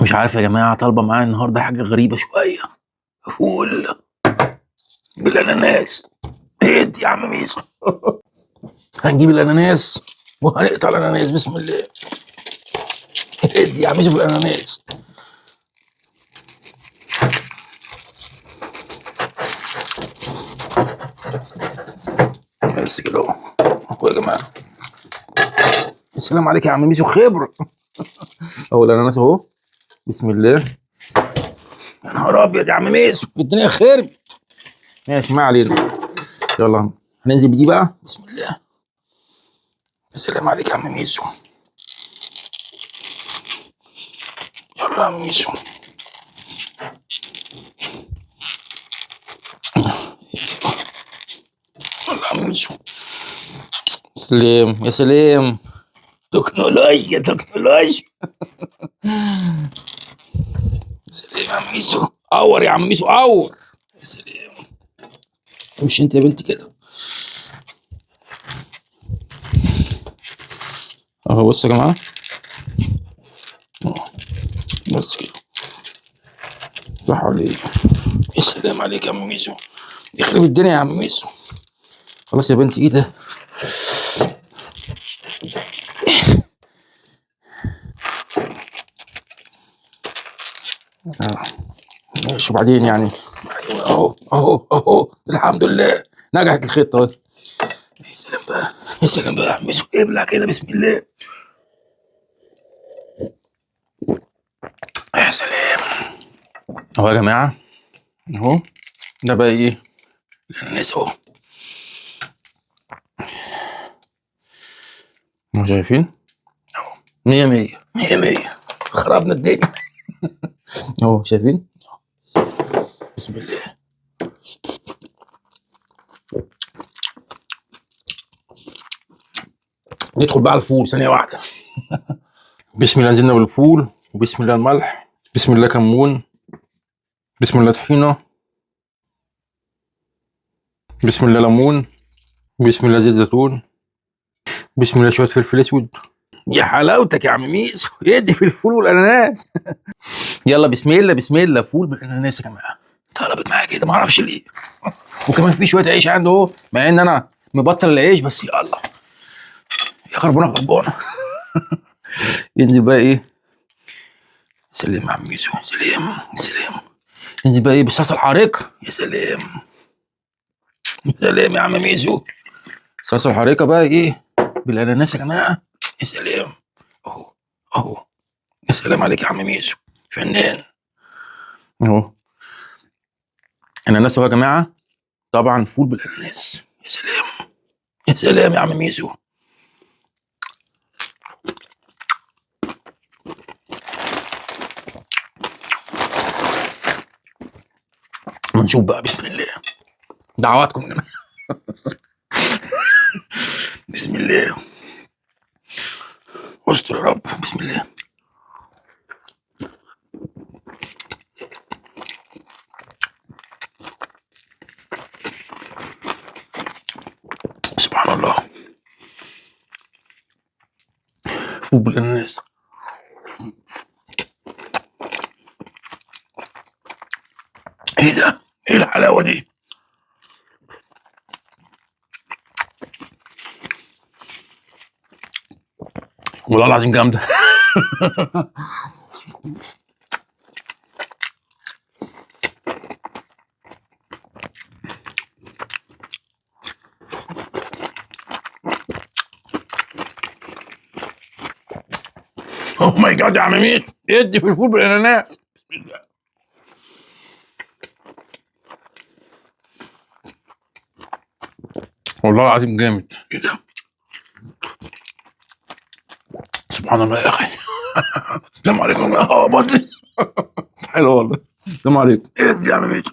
مش عارف يا جماعة، طالبة معايا النهاردة حاجة غريبة شوية. فول بالأناناس. اهدي يا عم ميسو. هنجيب الأناناس وهنقطع الأناناس بسم الله. اهدي يا عم ميسو في الأناناس. بس كده اهو يا جماعة. السلام عليك يا عم ميسو، خبرة. اهو الأناناس اهو. بسم الله. يا نهار أبيض يا عم ميسو، الدنيا خرب. ماشي ما علينا. يلا هننزل بدي بقى بسم الله. السلام عليك يا عم ميسو. يلا يا عم ميسو. يلا يا عم ميسو. سلام يا سلام. تكنولوجيا تكنولوجيا. سلام يا عم ميسو، اور يا عم ميسو اور. يا سلام. مش انت يا بنتي كده. اهو بص يا جماعه. بس كده صح ولا ايه؟ يا سلام عليك يا عم ميسو، يخرب الدنيا يا عم ميسو. خلاص يا بنتي ايه ده؟ ماشي وبعدين يعني. اهو اهو اهو الحمد لله نجحت الخطه اهي. يا سلام بقى، يا سلام بقى يا عم ميسو، ابلع كده بسم الله. يا سلام. اهو يا جماعه اهو. ده بقى ايه؟ الاناناس اهو. اهو شايفين؟ اهو مية مية مية مية. خربنا الدنيا. اهو شايفين؟ بسم الله. ندخل بقى على الفول ثانية واحدة. بسم الله نزلنا بالفول، وبسم الله الملح، بسم الله كمون، بسم الله طحينة، بسم الله ليمون، بسم الله زيت زيتون، بسم الله شوية فلفل اسود. يا حلاوتك يا عم ميسو، يدي في الفول والاناناس. يلا بسم الله بسم الله. فول بالاناناس يا جماعة. طلبت معايا كده معرفش ليه. وكمان في شوية عيش عنده اهو، مع ان انا مبطل العيش بس يلا. يا خربانة خربانة. ينزل بقى ايه؟ سلام يا عم ميسو، سلام سلام. ينزل بقى ايه؟ بالصلصة الحارقة. يا سلام. سلام يا عم ميسو. الصلصة الحارقة بقى ايه؟ بالاناناس يا جماعة. يا سلام. اهو اهو. يا سلام عليك يا عم ميسو، فنان. اهو اناناس اهو يا جماعة. طبعا فول بالاناناس. يا سلام. يا سلام يا عم ميسو. ما نشوف بقى بسم الله. دعواتكم يا جماعة. بسم الله. استر يا رب. بسم الله. سبحان الله. فول بالاناناس. ايه ده؟ ايه الحلاوة دي؟ والله العظيم جامدة. اوه ماي جاد يا عم ميت، ادي في الفول بالاناناس. بسم الله. والله العظيم جامد. ايه ده؟ سبحان الله يا اخي. السلام عليكم. اه بطني. حلو والله. السلام عليكم. ادي يا عم ميت.